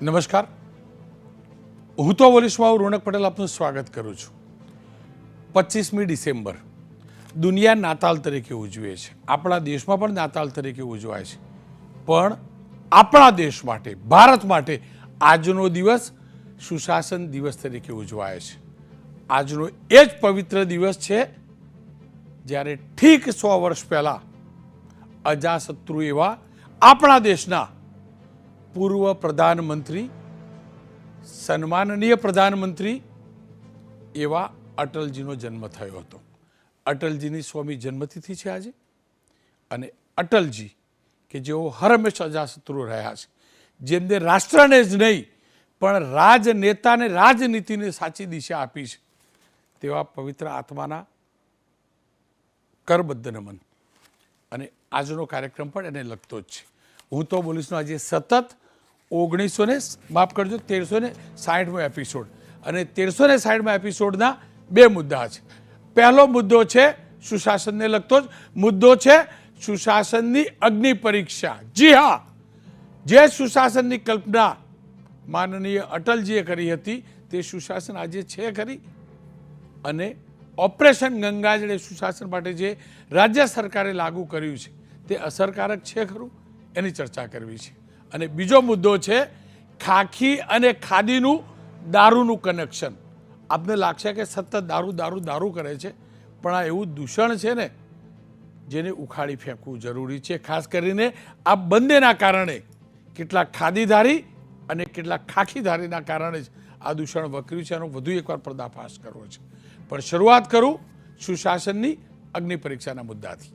નમસ્કાર, હું તો વોલિશમાં રોનક પટેલ આપનું સ્વાગત કરું છું. 25મી ડિસેમ્બર દુનિયા નાતાલ તરીકે ઉજવે છે. આપણા દેશમાં પણ નાતાલ તરીકે ઉજવાય છે, પણ આપણા દેશ માટે, ભારત માટે આજનો દિવસ સુશાસન દિવસ તરીકે ઉજવાય છે. આજનો એ જ પવિત્ર દિવસ છે જ્યારે ઠીક 100 વર્ષ પહેલા અજાશત્રુ એવા આપણા દેશના પૂર્વ પ્રધાનમંત્રી, સન્માનનીય પ્રધાનમંત્રી એવા અટલજીનો જન્મ થયો હતો. અટલજીની 100મી જન્મતિથિ છે આજે. અને અટલજી કે જેઓ હરહંમેશ અજાશત્રુ રહ્યા છે, જેમને રાષ્ટ્રને જ નહીં પણ રાજનેતાને, રાજનીતિને સાચી દિશા આપી છે, તેવા પવિત્ર આત્માના કરબદ્ધ નમન. અને આજનો કાર્યક્રમ પણ એને લગતો જ છે. હું તો બોલીશનો આજે સતત 1360મો એપિસોડ, અને 1360મા એપિસોડના 2 મુદ્દા છે. પહેલો મુદ્દો છે સુશાસનને લગતો જ મુદ્દો છે, સુશાસનની અગ્નિ પરીક્ષા. જી હા, જે સુશાસનની કલ્પના માનનીય અટલજીએ કરી હતી તે સુશાસન આજે છે ખરી? અને ઓપરેશન ગંગાજળ સુશાસન માટે જે રાજ્ય સરકારે લાગુ કર્યું છે તે અસરકારક છે ખરું? એની ચર્ચા કરવી છે. અને બીજો મુદ્દો છે ખાખી અને ખાદીનું દારૂનું કનેક્શન. આપને લાગશે કે સતત દારૂ દારૂ દારૂ કરે છે, પણ આ એવું દૂષણ છે ને જેને ઉખાડી ફેંકવું જરૂરી છે. ખાસ કરીને આ બંનેના કારણે, કેટલાક ખાદીધારી અને કેટલાક ખાખીધારીના કારણે જ આ દૂષણ વકર્યું છે. એનો વધુ એકવાર પર્દાફાશ કરવો છે. પણ શરૂઆત કરું સુશાસનની અગ્નિ પરીક્ષાના મુદ્દાથી.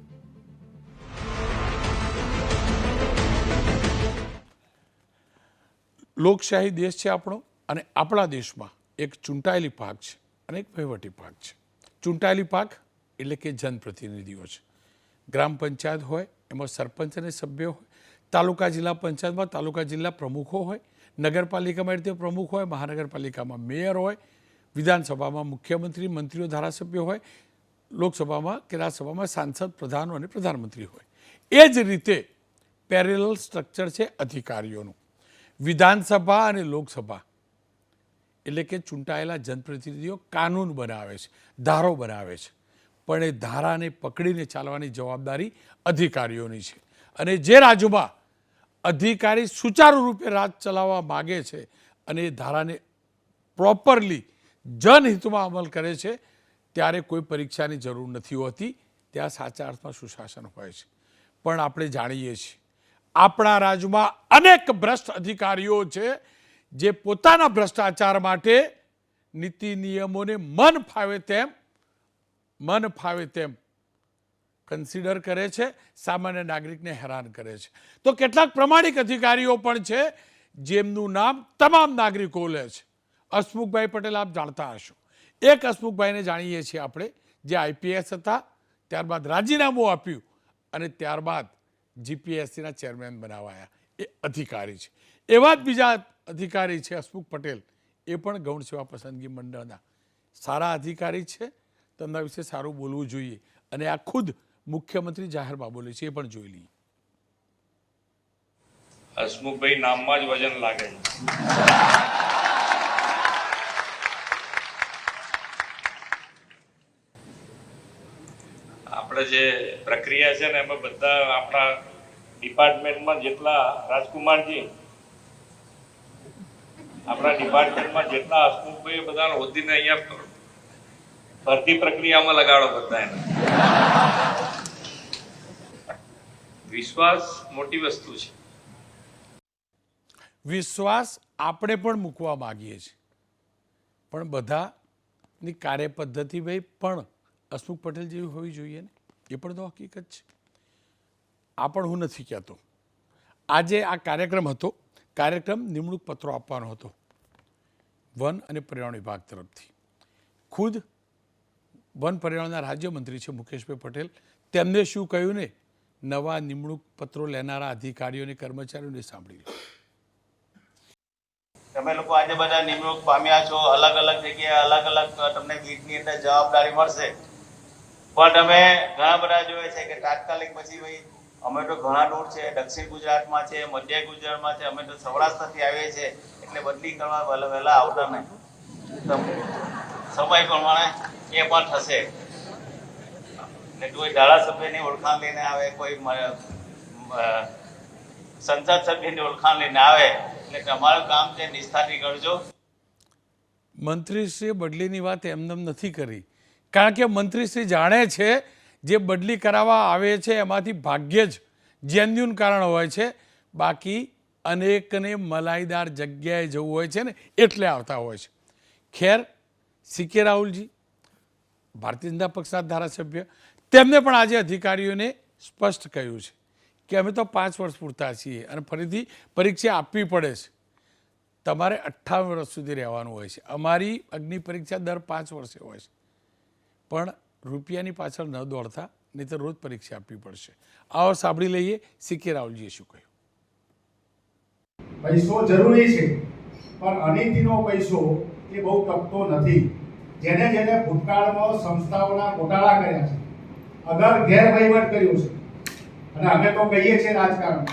લોકશાહી દેશ છે આપણો, અને આપણા દેશમાં એક ચૂંટાયેલી પાક છે અને એક વહીવટી પાક છે. ચૂંટાયેલી પાક એટલે કે જનપ્રતિનિધિઓ છે. ગ્રામ પંચાયત હોય એમાં સરપંચ અને સભ્યો હોય, તાલુકા જિલ્લા પંચાયતમાં તાલુકા જિલ્લા પ્રમુખો હોય, નગરપાલિકામાં રીતે પ્રમુખ હોય, મહાનગરપાલિકામાં મેયર હોય, વિધાનસભામાં મુખ્યમંત્રી, મંત્રીઓ, ધારાસભ્યો હોય, લોકસભામાં કે રાજ્યસભામાં સાંસદ, પ્રધાનો અને પ્રધાનમંત્રી હોય. એ જ રીતે પેરેલલ સ્ટ્રક્ચર છે અધિકારીઓનું. વિધાનસભા અને લોકસભા એટલે કે ચૂંટાયેલા જનપ્રતિનિધિઓ કાનૂન બનાવે છે, ધારો બનાવે છે, પણ એ ધારાને પકડીને ચાલવાની જવાબદારી અધિકારીઓની છે. અને જે રાજ્યમાં અધિકારી સુચારુ રૂપે રાજ ચલાવવા માગે છે અને એ ધારાને પ્રોપરલી જનહિતમાં અમલ કરે છે, ત્યારે કોઈ પરીક્ષાની જરૂર નથી હોતી. ત્યાં સાચા અર્થમાં સુશાસન હોય છે. પણ આપણે જાણીએ છીએ આપણા રાજ્યમાં અનેક ભ્રષ્ટ અધિકારીઓ છે જે પોતાના ભ્રષ્ટાચાર માટે નીતિ નિયમોને મન ફાવે તેમ કન્સિડર કરે છે, સામાન્ય નાગરિકને હેરાન કરે છે. તો કેટલાક પ્રમાણિક અધિકારીઓ પણ છે જેમનું નામ તમામ નાગરિકો લે છે. હસમુખભાઈ પટેલ આપ જાણતા હશો. એક હસમુખભાઈને જાણીએ છીએ આપણે, જે આઈપીએસ હતા, ત્યારબાદ રાજીનામું આપ્યું અને ત્યારબાદ જીપીએસસીના ચેરમેન બનાવાયા. એ અધિકારી છે. એવા જ બીજા અધિકારી છે હસમુખ પટેલ, એ પણ ગૌણ સેવા પસંદગી મંડળના સારા અધિકારી છે. તેમના વિશે સારું બોલવું જોઈએ. અને આ ખુદ મુખ્યમંત્રી જાહેરમાં બોલે છે, એ પણ જોઈ લઈએ. હસમુખભાઈ નામમાં જ વજન લાગે છે. આપણે જે પ્રક્રિયા છે ને એમાં બધા આપણા ડિપાર્ટમેન્ટમાં જેટલા રાજકુમારજી, આપણા ડિપાર્ટમેન્ટમાં જેટલા હસમુખભાઈ બધા હોદ્દીને અહીંયા ભરતી પ્રક્રિયામાં લગાડો બધા એને. વિશ્વાસ મોટી વસ્તુ છે. વિશ્વાસ આપણે પણ મૂકવા માગીએ છીએ, પણ બધાની કાર્યપદ્ધતિ ભાઈ પણ હસમુખ પટેલ જેવી હોવી જોઈએ ને. એ પણ તો હકીકત છે. આ પણ હું નથી કહેતો. આજે આ કાર્યક્રમ હતો, કાર્યક્રમ નિમણૂક પત્રો આપવાનો હતો વન અને પર્યાવરણ વિભાગ તરફથી. ખુદ વન પર્યાવરણના રાજ્યમંત્રી છે મુકેશભાઈ પટેલ, તેમને શું કહ્યું ને, નવા નિમણૂક પત્રો લેનારા અધિકારીઓને, કર્મચારીઓને સાંભળી લો. તમે લોકો આજે બધા નિમણૂક પામ્યા છો, અલગ અલગ જગ્યાએ અલગ અલગ તમને ગીતની અંદર જવાબદારી મળશે, પણ તમે ઘણા બધા જોયે છે કે તાત્કાલિક પછી ભાઈ અમે તો ઘણા દૂર છે, દક્ષિણ ગુજરાતમાં છે, મધ્ય ગુજરાતમાં છે, અમે તો સૌરાષ્ટ્રથી આવીએ છીએ, એટલે બદલી કરવા વહેલા આવતા નહીં. તો સમય પ્રમાણે એ પણ થશે. ને કોઈ ધારાસભ્યની ઓળખાણ લઈને આવે, કોઈ સંસદ સભ્યની ઓળખાણ લઈને આવે, એટલે તમારું કામ છે નિષ્ઠાથી કરજો. મંત્રીશ્રીએ બદલીની વાત એમનેમ નથી કરી, કારણ કે મંત્રીશ્રી જાણે છે જે બદલી કરાવવા આવે છે એમાંથી ભાગ્યે જ જેન્યુન કારણ હોય છે, બાકી અનેકને મલાઈદાર જગ્યાએ જવું હોય છે ને એટલે આવતા હોય છે. ખેર, સીકે રાહુલજી ભારતીય જનતા પક્ષના ધારાસભ્ય, તેમને પણ આજે અધિકારીઓને સ્પષ્ટ કહ્યું છે કે અમે તો 5 વર્ષ પૂરતા છીએ અને ફરીથી પરીક્ષા આપવી પડે છે. તમારે 58 વર્ષ સુધી રહેવાનું હોય છે. અમારી અગ્નિ પરીક્ષા દર 5 વર્ષે હોય છે, પણ રૂપિયાની પાછળ ન દોડતા, નહીં તો રોજ પરીક્ષા આપવી પડશે. આવો સાંભળી લઈએ સીકે રાહુલજીએ શું કહ્યું. પૈસો જરૂરી છે, પણ અનિતિનો પૈસો એ બહુ ટકતો નથી. જેને જેને ભૂતકાળમાં સંસ્થાઓના ગોટાળા કર્યા છે, અગર ગેરવહીવટ કર્યો છે, અને અમે તો કહીએ છીએ રાજકારણ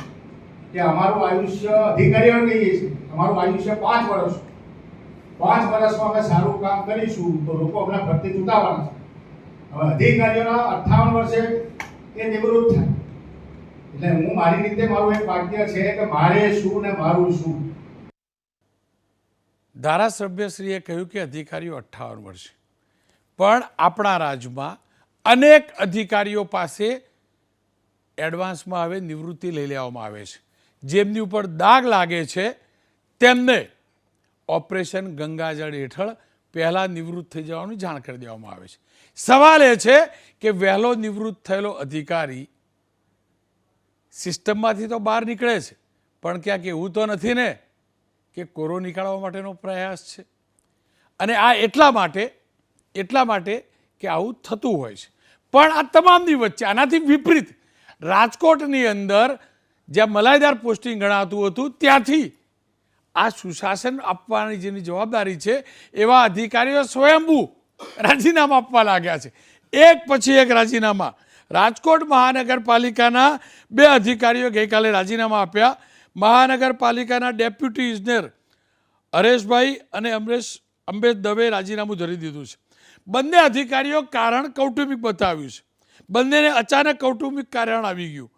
કે અમારું આયુષ્ય, અધિકારીઓ કહીએ છીએ અમારું આયુષ્ય 5 વર્ષ. 5 વર્ષમાં અમે સારું કામ કરીશું તો લોકો અમને ભરતી ચૂંટાવવાના છે. હવે અધિકારીઓના 58 વર્ષે એ નિવૃત્ત થાય, એટલે હું મારી રીતે મારું એક વાક્ય છે કે મારે શું ને મારું શું. ધારાસભ્યશ્રીએ કહ્યું કે અધિકારીઓ 58 વર્ષે, પણ આપણા રાજ્યમાં અનેક અધિકારીઓ પાસે એડવાન્સમાં હવે નિવૃત્તિ લઈ લેવામાં આવે છે. જેમની ઉપર દાગ લાગે છે તેમને ઓપરેશન ગંગાજળ હેઠળ પહેલાં નિવૃત્ત થઈ જવાની જાણ કરી દેવામાં આવે છે. સવાલ એ છે કે વહેલો નિવૃત્ત થયેલો અધિકારી સિસ્ટમમાંથી તો બહાર નીકળે છે, પણ ક્યાંક એવું તો નથી ને કે કોરો નીકાળવા માટેનો પ્રયાસ છે. અને આ એટલા માટે કે આવું થતું હોય છે. પણ આ તમામની વચ્ચે આનાથી વિપરીત રાજકોટની અંદર જ્યાં મલાઈદાર પોસ્ટિંગ ગણાતું હતું, ત્યાંથી આ સુશાસન આપવાની જેની જવાબદારી છે એવા અધિકારીઓ સ્વયંભૂ રાજીનામા આપવા લાગ્યા છે. એક પછી એક રાજીનામા. રાજકોટ મહાનગરપાલિકાના 2 અધિકારીઓ ગઈકાલે રાજીનામા આપ્યા. મહાનગરપાલિકાના ડેપ્યુટી ઇજનેર હરેશભાઈ અને અંબેશ દવે રાજીનામું ધરી દીધું છે. બંને અધિકારીઓ કારણ કૌટુંબિક બતાવ્યું છે. બંનેને અચાનક કૌટુંબિક કારણ આવી ગયું.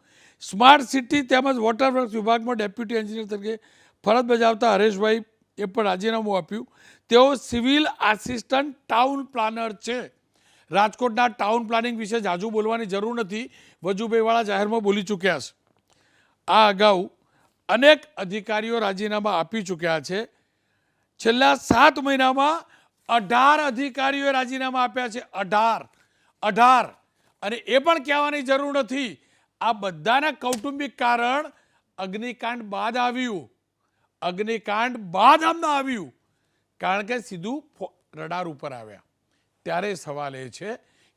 સ્માર્ટ સિટી તેમજ વોટર વર્ક્સ વિભાગમાં ડેપ્યુટી એન્જિનિયર તરીકે ફરજ બજાવતા હરેશભાઈ એ પણ રાજીનામું આપ્યું. તેઓ સિવિલ આસિસ્ટન્ટ ટાઉન પ્લાનર છે. રાજકોટના ટાઉન પ્લાનિંગ વિશે જાજુ બોલવાની જરૂર નથી, વજુભાઈવાળા જાહેરમાં બોલી ચૂક્યા છે. આ અગાઉ અનેક અધિકારીઓ રાજીનામા આપી ચૂક્યા છે. છેલ્લા 7 મહિનામાં 18 અધિકારીઓએ રાજીનામા આપ્યા છે. 18. અને એ પણ કહેવાની જરૂર નથી. આ બધાના કૌટુંબિક કારણ અગ્નિકાંડ બાદ આવ્યું. અગ્નિકાંડ બાદ આમના આવ્યું, કારણ કે સીધું રડાર ઉપર આવ્યા. ત્યારે સવાલ એ છે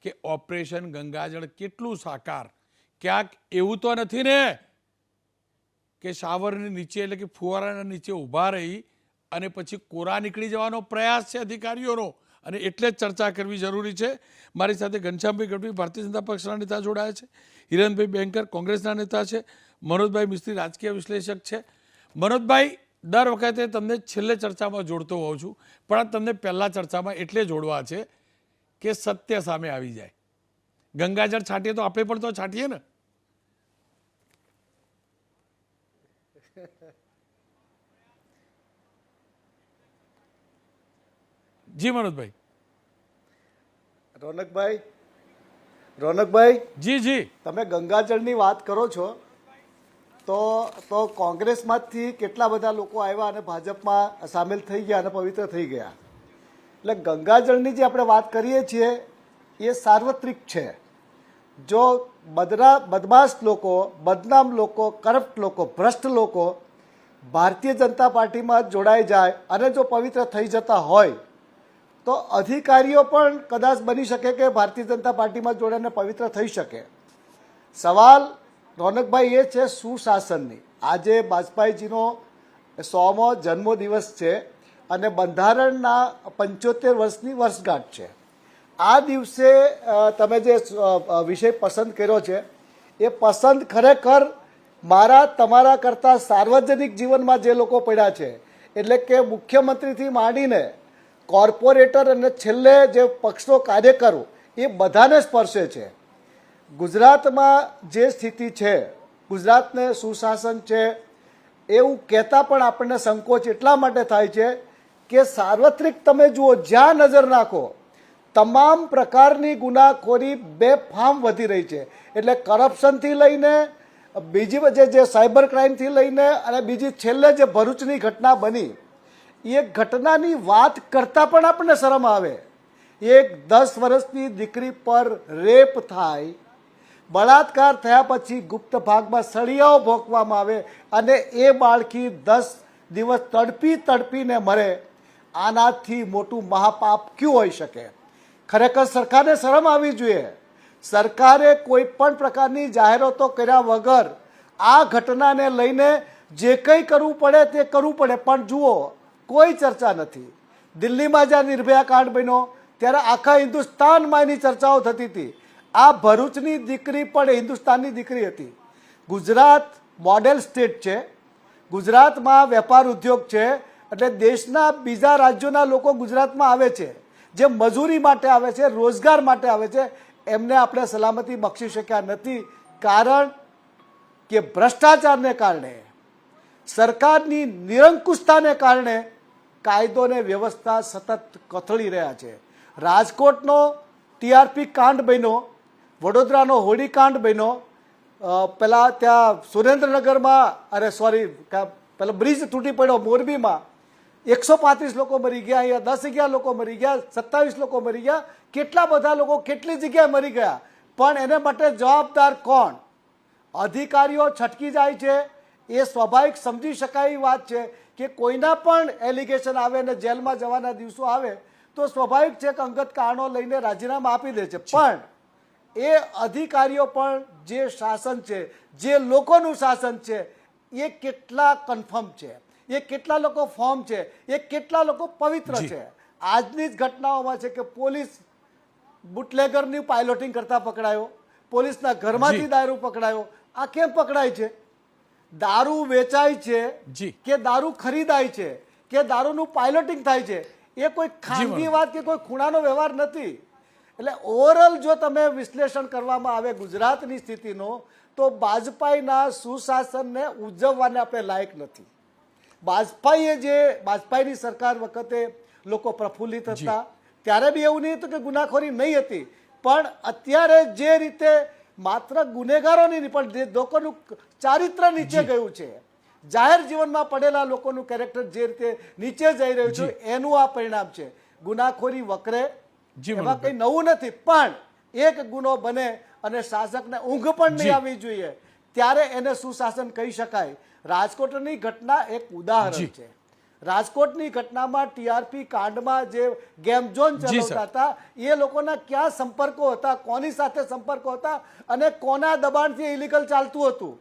કે ઓપરેશન ગંગાજળ કેટલું સાકાર? ક્યાંક એવું તો નથી ને કે શાવરની નીચે એટલે કે ફુવારાના નીચે ઊભા રહી અને પછી કોરા નીકળી જવાનો પ્રયાસ છે અધિકારીઓનો? અને એટલે જ ચર્ચા કરવી જરૂરી છે. મારી સાથે ઘનશ્યામભાઈ ગઢવી ભારતીય જનતા પક્ષના નેતા જોડાયા છે, હિરણભાઈ બેંકર કોંગ્રેસના નેતા છે, મનોજભાઈ મિસ્ત્રી રાજકીય વિશ્લેષક છે. મનોજભાઈ, દર વખતે તમને છેલ્લે ચર્ચામાં જોડતો હોઉં છું, પણ આ તમને પહેલાં ચર્ચામાં એટલે જોડવા છે કે સત્ય સામે આવી જાય. ગંગાજળ છાંટીએ તો આપણે પણ તો છાંટીએ ને. જી મનોજભાઈ. રોનકભાઈ, જી તમે ગંગાજળની વાત કરો છો તો કોંગ્રેસમાંથી કેટલા બધા લોકો આવ્યા અને ભાજપમાં સામેલ થઈ ગયા અને પવિત્ર થઈ ગયા. એટલે ગંગાજળની જે આપણે વાત કરીએ છીએ એ સાર્વત્રિક છે. જો બદમાશ લોકો, બદનામ લોકો, કરપ્ટ લોકો, ભ્રષ્ટ લોકો ભારતીય જનતા પાર્ટીમાં જોડાઈ જાય અને જો પવિત્ર થઈ જતા હોય તો અધિકારીઓ પણ કદાચ બની શકે કે ભારતીય જનતા પાર્ટીમાં જોડાઈને પવિત્ર થઈ શકે. સવાલ રોનકભાઈ એ છે સુશાસનની. આજે વાજપેયીજીનો 100મો જન્મદિવસ છે અને બંધારણના 75 વર્ષની વર્ષગાંઠ છે. આ દિવસે તમે જે વિષય પસંદ કર્યો છે એ પસંદ ખરેખર મારા તમારા કરતાં સાર્વજનિક જીવનમાં જે લોકો પડ્યા છે, એટલે કે મુખ્યમંત્રીથી માંડીને કોર્પોરેટર અને છેલ્લે જે પક્ષનો કાર્યકરો, એ બધાને સ્પર્શે છે. ગુજરાતમાં જે સ્થિતિ છે, ગુજરાતને સુશાસન છે એવું કહેતા પણ આપણને સંકોચ એટલા માટે થાય છે કે સાર્વત્રિક તમે જુઓ, જ્યાં નજર નાખો તમામ પ્રકારની ગુનાખોરી બેફામ વધી રહી છે. એટલે કરપ્શનથી લઈને બીજી જે સાયબર ક્રાઇમથી લઈને અને બીજી છેલ્લે જે ભરૂચની ઘટના બની, એ ઘટનાની વાત કરતાં પણ આપણને શરમ આવે. એક 10 વર્ષની દીકરી પર રેપ થાય, બળાત્કાર થયા પછી ગુપ્ત ભાગમાં સળિયાઓ ભોંકવામાં આવે અને એ બાળકી 10 દિવસ તડપીને મરે. આનાથી મોટું મહાપાપ ક્યું હોઈ શકે? ખરેખર સરકારને શરમ આવવી જોઈએ. સરકારે કોઈ પણ પ્રકારની જાહેરાતો કર્યા વગર આ ઘટનાને લઈને જે કંઈ કરવું પડે તે કરવું પડે. પણ જુઓ, કોઈ ચર્ચા નથી. દિલ્હીમાં જ્યાં નિર્ભયા કાંડ બન્યો ત્યારે આખા હિન્દુસ્તાનમાં એની ચર્ચાઓ થતી હતી. આ ભરૂચની દીકરી પણ હિન્દુસ્તાનની દીકરી હતી. ગુજરાત મોડેલ સ્ટેટ છે, ગુજરાતમાં વેપાર ઉદ્યોગ છે, એટલે દેશના બીજા રાજ્યોના લોકો ગુજરાતમાં આવે છે, જે મજૂરી માટે આવે છે, રોજગાર માટે આવે છે. એમને આપણે સલામતી બક્ષી શક્યા નથી, કારણ કે ભ્રષ્ટાચારને કારણે, સરકારની નિરંકુશતાને કારણે કાયદો અને વ્યવસ્થા સતત કથળી રહ્યા છે. રાજકોટનો ટીઆરપી કાંડ બન્યો, વડોદરાનો હોડીકાંડ બન્યો, પેલા ત્યાં સુરેન્દ્રનગરમાં પેલા બ્રિજ તૂટી પડ્યો મોરબીમાં, 135 લોકો મરી ગયા, અહીંયા 10-11 લોકો મરી ગયા, 27 લોકો મરી ગયા. કેટલા બધા લોકો કેટલી જગ્યાએ મરી ગયા, પણ એને માટે જવાબદાર કોણ? અધિકારીઓ છટકી જાય છે. એ સ્વાભાવિક સમજી શકાય એવી વાત છે કે કોઈના પણ એલિગેશન આવે અને જેલમાં જવાના દિવસો આવે તો સ્વાભાવિક છે કે અંગત કારણો લઈને રાજીનામા આપી દે છે. પણ એ અધિકારીઓ પણ જે શાસન છે, જે લોકોનું શાસન છે, એ કેટલા કન્ફર્મ છે, એ કેટલા લોકો ફોર્મ છે, એ કેટલા લોકો પવિત્ર છે? આજની જ ઘટનાઓમાં છે કે પોલીસ બુટલેગરની પાયલોટિંગ કરતા પકડાયો, પોલીસના ઘરમાંથી દારૂ પકડાયો. આ કેમ પકડાય છે? દારૂ વેચાય છે કે દારૂ ખરીદાય છે કે દારૂનું પાયલોટિંગ થાય છે? એ કોઈ ખાનગી વાત કે કોઈ ખૂણાનો વ્યવહાર નથી. એટલે ઓવરઓલ જો તમે વિશ્લેષણ કરવામાં આવે ગુજરાતની સ્થિતિનો, તો વાજપેયીના સુશાસનને ઉજવવાને આપણે લાયક નથી. વાજપેયીની સરકાર વખતે લોકો પ્રફુલ્લિત હતા, ત્યારે બી એવું નહીં હતું કે ગુનાખોરી નહીં હતી, પણ અત્યારે જે રીતે માત્ર ગુનેગારોની નહીં પણ લોકોનું ચારિત્ર નીચે ગયું છે, જાહેર જીવનમાં પડેલા લોકોનું કેરેક્ટર જે રીતે નીચે જઈ રહ્યું છે, એનું આ પરિણામ છે. ગુનાખોરી વકરે, એમાં કંઈ નવું નથી, પણ એક ગુનો બને અને શાસકને ઊંઘ પણ નહીં આવવી જોઈએ, ત્યારે એને સુશાસન કહી શકાય. રાજકોટની ઘટના એક ઉદાહરણ છે. રાજકોટની ઘટનામાં ટીઆરપી કાંડમાં જે ગેમ ઝોન ચલાવતા હતા, એ લોકોના ક્યાં સંપર્કો હતા, કોની સાથે સંપર્કો હતા અને કોના દબાણથી ઇલીગલ ચાલતું હતું,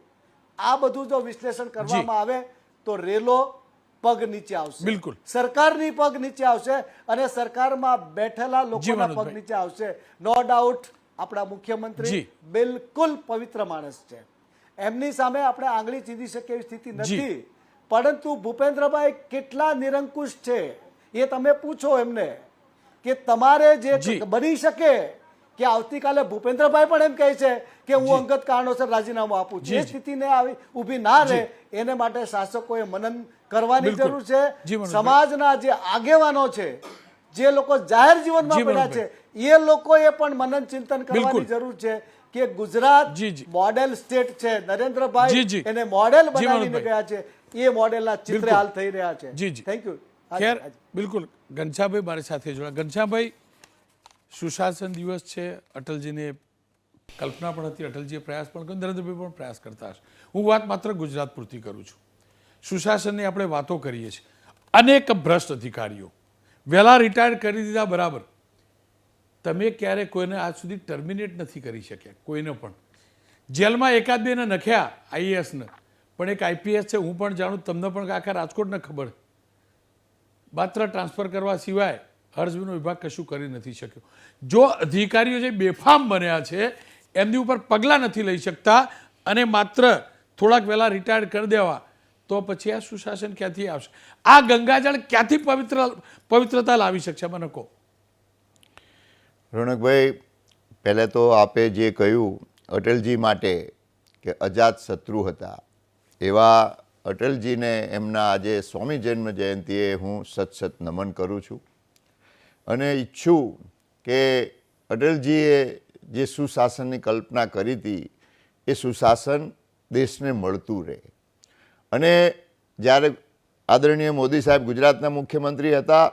આ બધું જો વિશ્લેષણ કરવામાં આવે તો રેલો પગ નીચે આવશે, બિલકુલ સરકારની પગ નીચે આવશે અને સરકારમાં બેઠેલા લોકોના પગ નીચે આવશે. નો ડાઉટ આપણા મુખ્યમંત્રી બિલકુલ પવિત્ર માણસ છે, એમની સામે આપણે આંગળી ચીંધી શકીએ એવી સ્થિતિ નથી. પરંતુ ભૂપેન્દ્રભાઈ કેટલા નિરંકુશ છે એ તમે પૂછો એમને, કે તમારે જે બની શકે કે આવતીકાલે ભૂપેન્દ્રભાઈ પણ એમ કહે છે કે હું અંગત કારણોસર રાજીનામું આપું. જે સ્થિતિને આવી ઊભી ના રહે એને માટે શાસકોએ મનન કરવાની જરૂર છે. સમાજના જે આગેવાનો છે, જે લોકો જાહેર જીવનમાં પડ્યા છે, એ લોકોએ પણ મનન ચિંતન કરવાની જરૂર છે કે ગુજરાત મોડેલ સ્ટેટ છે, નરેન્દ્રભાઈ એને મોડેલ બનાવીને ગયા છે, એ મોડેલના ચિત્ર હાલ થઈ રહ્યા છે. Thank you. ખેર, બિલકુલ. ઘનશ્યામભાઈ મારી સાથે જોડા. ઘનશ્યામભાઈ, સુશાસન દિવસ છે, અટલજીને કલ્પના પણ હતી, અટલજીએ પ્રયાસ પણ કર્યો, નરેન્દ્રભાઈ પણ પ્રયાસ કરતા હશે. હું વાત માત્ર ગુજરાત પૂરતી કરું છું. સુશાસનની આપણે વાતો કરીએ છીએ, અનેક ભ્રષ્ટ અધિકારીઓ વહેલા રિટાયર કરી દીધા, બરાબર. તમે ક્યારે કોઈને આજ સુધી ટર્મિનેટ નથી કરી શક્યા, કોઈને પણ. જેલમાં એકાદ બેને નખ્યા આઈએએસને, પણ એક આઈપીએસ છે, હું પણ જાણું, તમને પણ આખા રાજકોટને ખબર, માત્ર ટ્રાન્સફર કરવા સિવાય હર્ષભાઈનો વિભાગ કશું કરી નથી શક્યો. જો અધિકારીઓ જે બેફામ બન્યા છે એમની ઉપર પગલાં નથી લઈ શકતા અને માત્ર થોડાક વહેલા રિટાયર્ડ કરી દેવા, તો પછી આ સુશાસન ક્યાંથી આવશે? આ ગંગાજળ ક્યાંથી પવિત્રતા લાવી શકશે? મને કહો. રોનકભાઈ, પહેલે તો આપે જે કહ્યું અટલજી માટે કે અજાત શત્રુ હતા, એવા અટલજીને એમના આજે 100મી જન્મ જયંતિએ હું સત નમન કરું છું અને ઈચ્છું કે અટલજીએ જે સુશાસનની કલ્પના કરી હતી એ સુશાસન દેશને મળતું રહે. અને જ્યારે આદરણીય મોદી સાહેબ ગુજરાતના મુખ્યમંત્રી હતા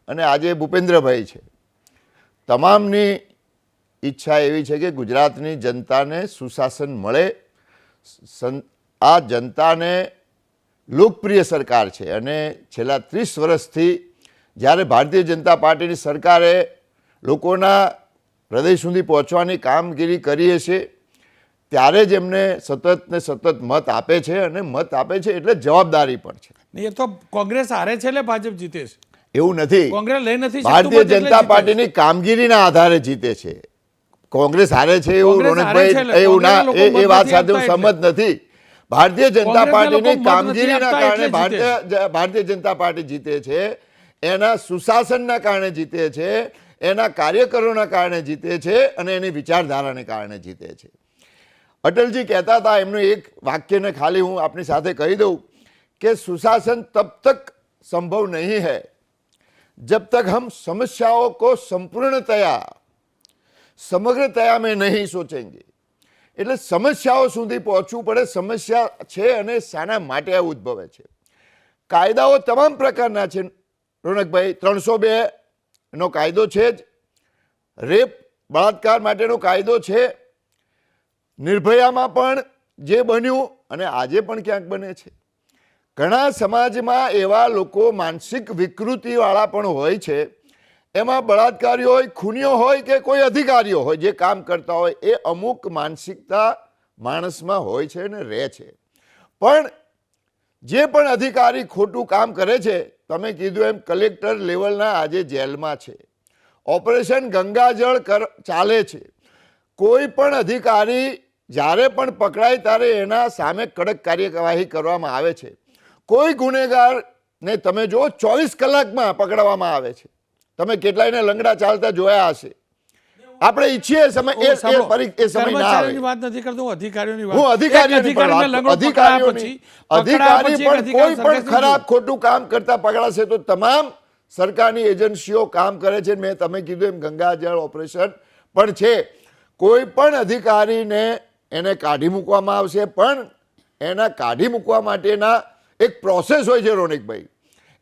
અને આજે ભૂપેન્દ્રભાઈ છે, તમામની ઈચ્છા એવી છે કે ગુજરાતની જનતાને સુશાસન મળે. આ જનતાને લોકપ્રિય સરકાર છે અને છેલ્લા 30 વર્ષથી જ્યારે ભારતીય જનતા પાર્ટીની સરકારે લોકોના હૃદય સુધી પહોંચવાની કામગીરી કરી છે, ત્યારે જ એમને સતત ને સતત મત આપે છે અને મત આપે છે એટલે જવાબદારી પણ છે. નહીં, એ તો કોંગ્રેસ હારે છે એટલે ભાજપ જીતે છે એવું નથી. કોંગ્રેસ લઈ નથી ભારતીય જનતા પાર્ટીની કામગીરીના આધારે જીતે છે. કોંગ્રેસ હારે છે એવું રોનકભાઈ એવું ના, એ વાત સાથે હું સંમત નથી. ભારતીય જનતા પાર્ટીની કામગીરીના કારણે ભારતીય જનતા પાર્ટી જીતે છે, એના સુશાસનના કારણે જીતે છે, એના કાર્યકરોના કારણે જીતે છે અને એની વિચારધારાને કારણે જીતે છે. અટલજી કહેતા હતા, એમનું એક વાક્યને ખાલી હું આપની સાથે કહી દઉં કે સુશાસન तब तक संभव नहीं है जब तक हम समस्याओं को संपूर्णतया समग्रतया में नहीं सोचेंगे. એટલે સમસ્યાઓ સુધી પહોંચવું પડે. સમસ્યા છે અને શાના માટે આ ઉદ્ભવે છે. કાયદાઓ તમામ પ્રકારના છે રોનકભાઈ. 302 નો કાયદો છે જ, રેપ બળાત્કાર માટેનો કાયદો છે, નિર્ભયામાં પણ જે બન્યું અને આજે પણ ક્યાંક બને છે. ઘણા સમાજમાં એવા લોકો માનસિક વિકૃતિવાળા પણ હોય છે, એમાં બળાત્કારીઓ હોય, ખૂનીઓ હોય કે કોઈ અધિકારીઓ હોય જે કામ કરતા હોય, એ અમુક માનસિકતા માણસમાં હોય છે અને રહે છે. પણ જે પણ અધિકારી ખોટું કામ કરે છે, તમે કીધું એમ કલેક્ટર લેવલના આજે જેલમાં છે, ઓપરેશન ગંગાજળ ચાલે છે. કોઈ પણ અધિકારી જ્યારે પણ પકડાય ત્યારે એના સામે કડક કાર્યવાહી કરવામાં આવે છે. કોઈ ગુનેગારને તમે જો 24 કલાકમાં પકડવામાં આવે છે. તમે કેટલાયને લંગડા ચાલતા જોયા હશે. આપણે ઈચ્છીએ સમય એ સમય ના આવે. વાત નથી કરતો, હું અધિકારીઓની હું અધિકારીઓની અધિકારી પણ કોઈ પણ ખરાબ ખોટું કામ કરતા પકડાશે તો તમામ સરકારની એજન્સીઓ કામ કરે છે. મેં તમે કીધું એમ ગંગાજળ ઓપરેશન પણ છે. કોઈ પણ અધિકારીને એને કાઢી મૂકવામાં આવશે, પણ એના કાઢી મૂકવા માટેના એક પ્રોસેસ હોય છે રોનિકભાઈ.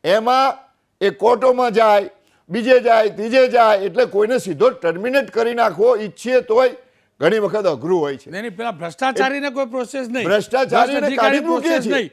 એમાં એ કોર્ટોમાં જાય, બીજે જાય, ત્રીજે જાય, એટલે કોઈને સીધો ટર્મિનેટ કરી નાખવો ઈચ્છીએ તોય ઘણી વખત અઘરું હોય છે. નહીં, પેલા ભ્રષ્ટાચારીને કોઈ પ્રોસેસ નહીં, ભ્રષ્ટાચારીને કાઢી મૂકીએ છીએ.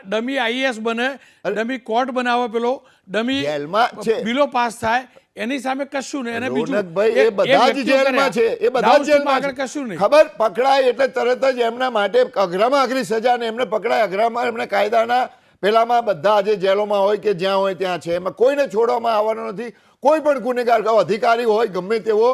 ડમી આઈએએસ બને, ડમી કોર્ટ બનાવે, પેલો ડમી જેલમાં છે, બિલો પાસ થાય, એની સામે કશું નહીં. અને બીજું રોનકભાઈ, એ બધા જ જેલમાં છે, એ બધા જ જેલમાં છે. કશું નહીં. ખબર પકડાય એટલે તરત જ એમના માટે અઘરામાં અઘરી સજા ને એમને પકડાય અઘરામાં એમને કાયદાના પેલામાં બધા આજે જેલોમાં હોય કે જ્યાં હોય ત્યાં છે. એમાં કોઈને છોડવામાં આવવાનો નથી. કોઈ પણ ગુનેગાર અધિકારી હોય ગમે તેવો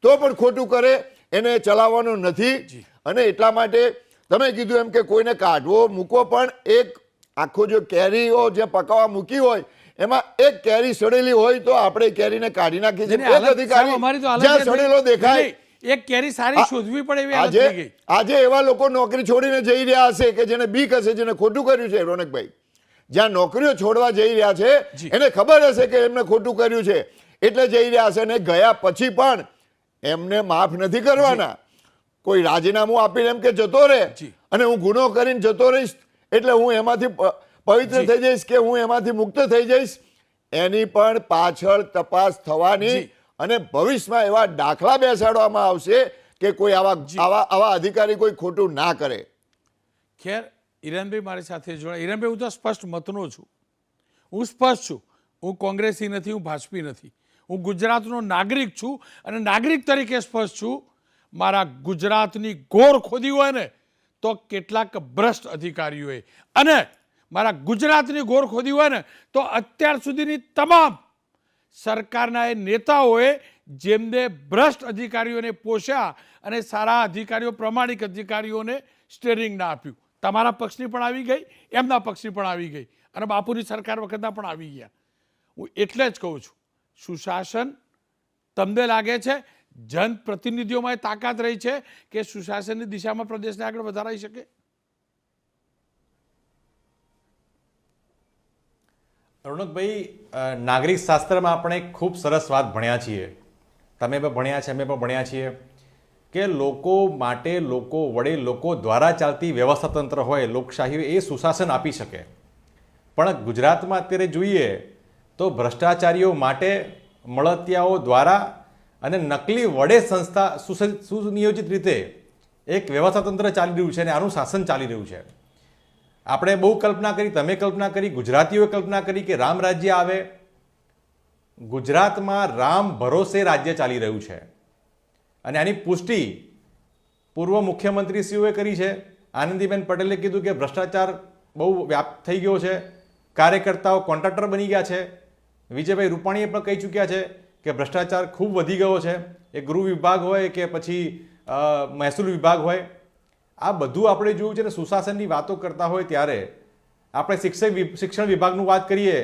તો પણ ખોટું કરે એને ચલાવવાનું નથી. અને એટલા માટે તમે કીધું એમ કે કોઈને કાઢવો મૂકવો, પણ એક આખો જો કેરીઓ જે પકાવવા મૂકી હોય એમાં એક કેરી સડેલી હોય તો આપણે કેરીને કાઢી નાખીએ છીએ. એક અધિકારી જ્યાં સડેલો દેખાય એક કેરી સારી શોધવી પડે એવી હાલત થઈ ગઈ. આજે એવા લોકો નોકરી છોડીને જઈ રહ્યા હશે કે જેને બીક હશે, જેને ખોટું કર્યું છે રોનકભાઈ. જ્યાં નોકરીઓ છોડવા જઈ રહ્યા છે એને ખબર હશે કે એમને ખોટું કર્યું છે એટલે જઈ રહ્યા હશે, અને ગયા પછી પણ એમને માફ નથી કરવાના. કોઈ રાજીનામું આપીને એમ કે જતો રહે અને હું ગુનો કરીને જતો રહીશ એટલે હું એમાંથી પવિત્ર થઈ જઈશ કે હું એમાંથી મુક્ત થઈ જઈશ, એની પણ પાછળ તપાસ થવાની અને ભવિષ્યમાં એવા દાખલા બેસાડવામાં આવશે કે કોઈ આવા અધિકારી કોઈ ખોટું ના કરે. ખેર, હિરેનભાઈ મારી સાથે જોડાય. હિરેનભાઈ, હું તો સ્પષ્ટ મતનો છું. હું સ્પષ્ટ છું. હું કોંગ્રેસી નથી, હું ભાજપી નથી. હું ગુજરાતનો નાગરિક છું અને નાગરિક તરીકે સ્પષ્ટ છું. મારા ગુજરાતની ગોર ખોદી હોય ને તો કેટલાક ભ્રષ્ટ અધિકારીઓએ, અને મારા ગુજરાતની ગોર ખોદી હોય ને તો અત્યાર સુધીની તમામ સરકારના એ નેતાઓએ જેમને ભ્રષ્ટ અધિકારીઓને પોષ્યા અને સારા અધિકારીઓ, પ્રમાણિક અધિકારીઓને સ્ટેરિંગ ના આપ્યું. તમારા પક્ષની પણ આવી ગઈ, એમના પક્ષની પણ આવી ગઈ, અને બાપુની સરકાર વખતના પણ આવી ગયા. હું એટલે જ કહું છું, સુશાસન તમને લાગે છે જનપ્રતિનિધિઓમાં એ તાકાત રહી છે કે સુશાસનની દિશામાં પ્રદેશને આગળ વધારાઈ શકે? રોનકભાઈ, નાગરિક શાસ્ત્રમાં આપણે ખૂબ સરસ વાત ભણ્યા છીએ, તમે પણ ભણ્યા છે, અમે પણ ભણ્યા છીએ, કે લોકો માટે, લોકો વડે, લોકો દ્વારા ચાલતી વ્યવસ્થા તંત્ર હોય, લોકશાહી હોય, એ સુશાસન આપી શકે. પણ ગુજરાતમાં અત્યારે જોઈએ તો ભ્રષ્ટાચારીઓ માટે મળતિયાઓ દ્વારા અને નકલી વડે સંસ્થા સુનિયોજિત રીતે એક વ્યવસ્થા તંત્ર ચાલી રહ્યું છે અને આનું શાસન ચાલી રહ્યું છે. આપણે બહુ કલ્પના કરી, તમે કલ્પના કરી, ગુજરાતીઓએ કલ્પના કરી કે રામ રાજ્ય આવે. ગુજરાતમાં રામ ભરોસે રાજ્ય ચાલી રહ્યું છે અને આની પુષ્ટિ પૂર્વ મુખ્યમંત્રીશ્રીઓએ કરી છે. આનંદીબેન પટેલે કીધું કે ભ્રષ્ટાચાર બહુ વ્યાપ્ત થઈ ગયો છે, કાર્યકર્તાઓ કોન્ટ્રાક્ટર બની ગયા છે. વિજયભાઈ રૂપાણીએ પણ કહી ચૂક્યા છે કે ભ્રષ્ટાચાર ખૂબ વધી ગયો છે, એ ગૃહ વિભાગ હોય કે પછી મહેસૂલ વિભાગ હોય. આ બધું આપણે જોયું છે ને સુશાસનની વાતો કરતા હોય ત્યારે આપણે શિક્ષણ વિભાગનું વાત કરીએ,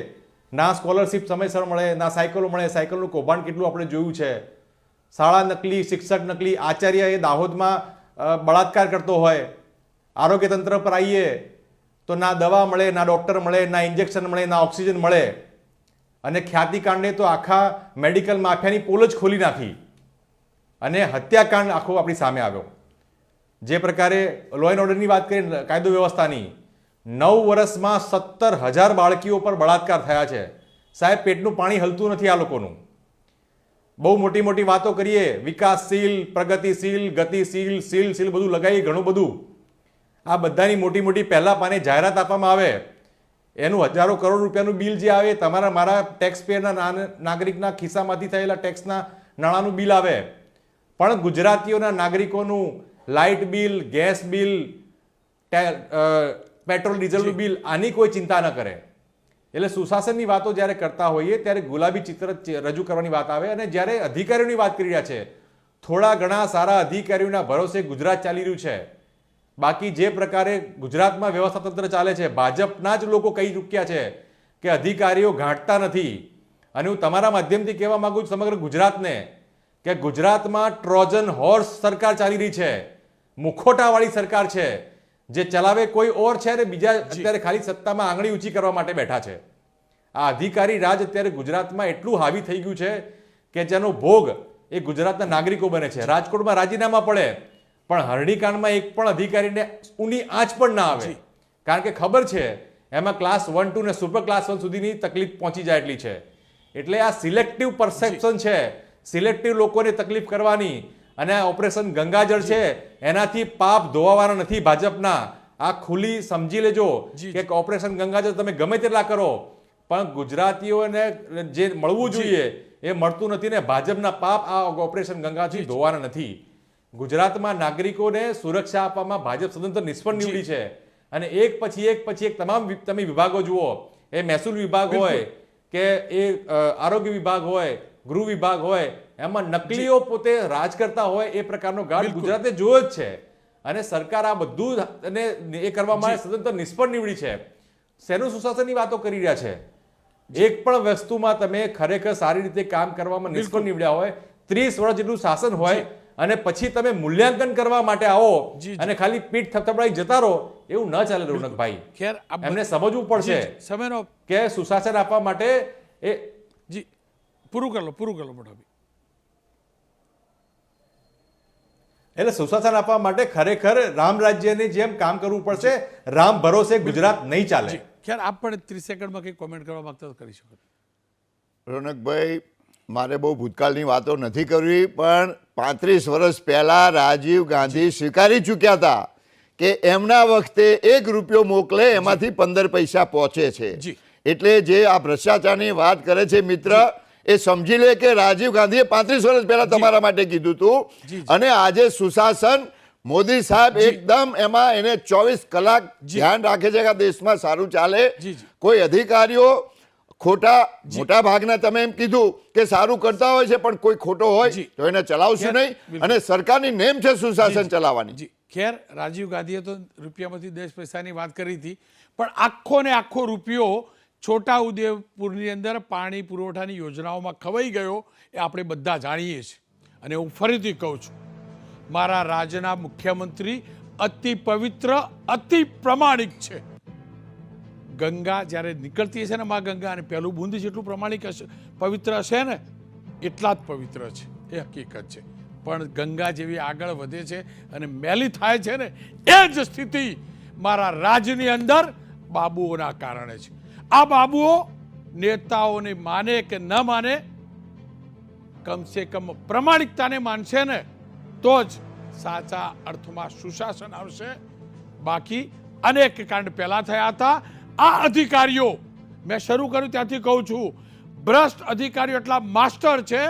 ના સ્કોલરશીપ સમયસર મળે, ના સાયકલો મળે, સાયકલનું કૌભાંડ કેટલું આપણે જોયું છે. શાળા નકલી, શિક્ષક નકલી, આચાર્ય એ દાહોદમાં બળાત્કાર કરતો હોય. આરોગ્ય તંત્ર પર આવીએ તો ના દવા મળે, ના ડૉક્ટર મળે, ના ઇન્જેક્શન મળે, ના ઓક્સિજન મળે. અને ખ્યાતિકાંડે તો આખા મેડિકલ માફિયાની પોલ જ ખોલી નાખી અને હત્યાકાંડ આખો આપણી સામે આવ્યો. જે પ્રકારે લો એન્ડ ઓર્ડરની વાત કરીએ, કાયદો વ્યવસ્થાની, 9 વર્ષમાં 17,000 બાળકીઓ પર બળાત્કાર થયા છે. સાહેબ, પેટનું પાણી હલતું નથી આ લોકોનું. બહુ મોટી મોટી વાતો કરીએ, વિકાસશીલ, પ્રગતિશીલ, ગતિશીલ, શીલ બધું લગાવી, ઘણું બધું. આ બધાની મોટી મોટી પહેલા પાને જાહેરાત આપવામાં આવે, એનું હજારો કરોડ રૂપિયાનું બિલ જે આવે, તમારા મારા ટેક્સ પેયરના નાગરિકના ખિસ્સામાંથી થયેલા ટેક્સના નાણાંનું બિલ આવે. પણ ગુજરાતીઓના નાગરિકોનું light bill, gas bill, petrol ડીઝલનું બિલ, આની કોઈ ચિંતા ન કરે. એટલે સુશાસનની વાતો જ્યારે કરતા હોઈએ ત્યારે ગુલાબી ચિત્ર રજૂ કરવાની વાત આવે. અને જ્યારે અધિકારીઓની વાત કરી રહ્યા છે, થોડા ઘણા સારા અધિકારીઓના ભરોસે ગુજરાત ચાલી રહ્યું છે. બાકી જે પ્રકારે ગુજરાતમાં વ્યવસ્થા તંત્ર ચાલે છે, ભાજપના જ લોકો કહી ચૂક્યા છે કે અધિકારીઓ ગાંઠતા નથી. અને હું તમારા માધ્યમથી કહેવા માંગુ છું સમગ્ર ગુજરાતને કે ગુજરાતમાં ટ્રોજન હોર્સ સરકાર ચાલી રહી છે, મુખોટાવાળી સરકાર છે, જે ચલાવે કોઈ ઓર છે અને બીજા અત્યારે ખાલી સત્તામાં આંગળી ઊંચી કરવા માટે બેઠા છે. આ અધિકારી રાજ અત્યારે ગુજરાતમાં એટલું હાવી થઈ ગયું છે કે જેનો ભોગ એ ગુજરાતના નાગરિકો બને છે. રાજકોટમાં રાજીનામા પડે પણ હરણીકાંડમાં એક પણ અધિકારીને ઊની આંચ પણ ના આવે, કારણ કે ખબર છે એમાં ક્લાસ 1, 2 ને સુપર ક્લાસ 1 સુધીની તકલીફ પહોંચી જાય એટલી છે. એટલે આ સિલેક્ટિવ પરસેપ્શન છે, સિલેક્ટિવ લોકોને તકલીફ કરવાની. અને આ ઓપરેશન ગંગાજળ છે એનાથી પાપ ધોવાવાના નથી ભાજપના. આ ખુલ્લી સમજી લેજો કે ઓપરેશન ગંગાજળ તમે ગમે તેટલા કરો પણ ગુજરાતીઓને જે મળવું જોઈએ એ મળતું નથી ને ભાજપના પાપ આ ઓપરેશન ગંગાથી ધોવાના નથી. ગુજરાતમાં નાગરિકોને સુરક્ષા આપવામાં ભાજપ સદંતર નિષ્ફળ નીવડી છે. અને એક પછી એક તમામ તમે વિભાગો જુઓ, એ મહેસૂલ વિભાગ હોય કે એ આરોગ્ય વિભાગ હોય, ગૃહ વિભાગ હોય, એમાં નકલીઓ પોતે રાજ કરતા હોય એ પ્રકારનો ગાઢ ગુજરાતે જોયો જ છે. અને સરકાર આ બધું અને એ કરવા માટે સદંતર નિષ્ફળ નીવડી છે. શેનું સુશાસનની વાતો કરી રહ્યા છે? એક પણ વસ્તુમાં તમે ખરેખર સારી રીતે કામ કરવામાં નિષ્ફળ નીવડ્યા હોય, 30 વર્ષ જેટલું શાસન હોય અને પછી તમે મૂલ્યાંકન કરવા માટે આવો અને ખાલી પીઠ થપથપડાઈ જતા રહો, એવું ન ચાલે રોનકભાઈ. ખેર એમને સમજવું પડશે સમયનો કે સુશાસન આપવા માટે એ જી પૂરું કરો મોટાભાઈ. એટલે સુશાસન આપવા માટે ખરેખર રામ રાજ્યની જેમ કામ કરવું પડશે. રામ ભરોસે ગુજરાત નહીં ચાલે. ખેર આપ પણ 30 સેકન્ડમાં કંઈક કોમેન્ટ કરવા માંગતા કરી શકો. રોનકભાઈ, મારે બહુ ભૂતકાળની વાતો નથી કરવી, પણ 35 વર્ષ પહેલાં રાજીવ ગાંધી સ્વીકારી ચૂક્યા હતા કે એમના વખતે 1 રૂપિયો મોકલે એમાંથી 15 પૈસા પહોંચે છે. એટલે જે આ ભ્રષ્ટાચારની વાત કરે છે મિત્ર, એ સમજી લે કે રાજીવ ગાંધીએ 35 વર્ષ પહેલા તમારા માટે કીધું હતું. અને આજે સુશાસન મોદી સાહેબ એકદમ એમાં એને 24 કલાક ધ્યાન રાખે છે કે દેશમાં સારું ચાલે. કોઈ અધિકારીઓ મોટા ભાગના તમે એમ કીધું કે સારું કરતા હોય છે, પણ કોઈ ખોટો હોય જી. તો એને ચલાવશું નહીં. બિલકુલ. અને સરકારની નેમ છે સુશાસન ચલાવવાની. જી ખેર રાજીવ ગાંધીએ તો રૂપિયામાંથી 10 પૈસાની વાત કરી હતી, પણ આખો ને આખો રૂપિયો છોટા ઉદેપુરની અંદર પાણી પુરવઠાની યોજનાઓમાં ખવાઈ ગયો એ આપણે બધા જાણીએ છીએ. અને હું ફરીથી કહું છું, મારા રાજ્યના મુખ્યમંત્રી અતિ પવિત્ર, અતિ પ્રમાણિક છે. ગંગા જ્યારે નીકળતી હશે ને મા ગંગા, અને પહેલું બુંદ જેટલું પ્રમાણિક હશે, પવિત્ર હશે ને એટલા જ પવિત્ર છે, એ હકીકત છે. પણ ગંગા જેવી આગળ વધે છે અને મેલી થાય છે ને, એ જ સ્થિતિ મારા રાજ્યની અંદર બાબુઓના કારણે છે. આ બાબુઓ નેતાઓને માને કે ન માને, કમસે કમ પ્રમાણિકતાને માનશે ને તો જ સાચા અર્થમાં સુશાસન આવશે. બાકી અનેક કાંડ પહેલા થયા હતા. આ અધિકારીઓ, મેં શરૂ કર્યું ત્યાંથી કહું છું, ભ્રષ્ટ અધિકારીઓ એટલા માસ્ટર છે,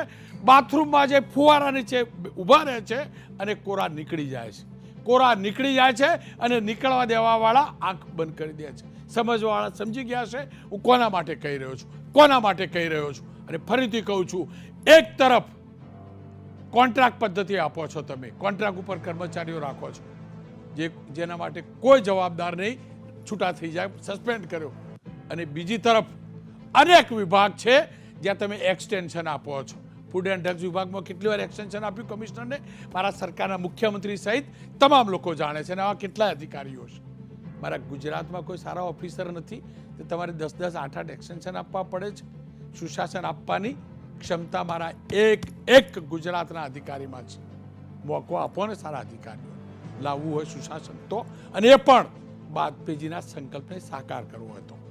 બાથરૂમમાં જે ફુવારા નીચે ઊભા રહે છે અને કોરા નીકળી જાય છે. કોરા નીકળી જાય છે અને નીકળવા દેવાવાળા આંખ બંધ કરી દે છે. સમજવાવાળા સમજી ગયા છે હું કોના માટે કહી રહ્યો છું, કોના માટે કહી રહ્યો છું. અને ફરીથી કહું છું, એક તરફ કોન્ટ્રાક્ટ પદ્ધતિ આપો છો તમે, કોન્ટ્રાક્ટ ઉપર કર્મચારીઓ રાખો છો, જેના માટે કોઈ જવાબદાર નહીં, છૂટા થઈ જાય, સસ્પેન્ડ કર્યો. અને બીજી તરફ અનેક વિભાગ છે જ્યાં તમે એક્સટેન્શન આપો છો. ફૂડ એન્ડ ડ્રગ્સ વિભાગમાં કેટલી વાર એક્સટેન્શન આપ્યું કમિશનરને, મારા સરકારના મુખ્યમંત્રી સહિત તમામ લોકો જાણે છે. અને આવા કેટલાય અધિકારીઓ છે. મારા ગુજરાતમાં કોઈ સારા ઓફિસર નથી તો તમારે 10-10, 8-8 એક્સટેન્શન આપવા પડે છે. સુશાસન આપવાની ક્ષમતા મારા એક ગુજરાતના અધિકારીમાં છે. મોકો આપો ને સારા અધિકારીઓ લાવવું હોય સુશાસન તો, અને એ પણ બાજપેયીજીના સંકલ્પને સાકાર કરવો હતો.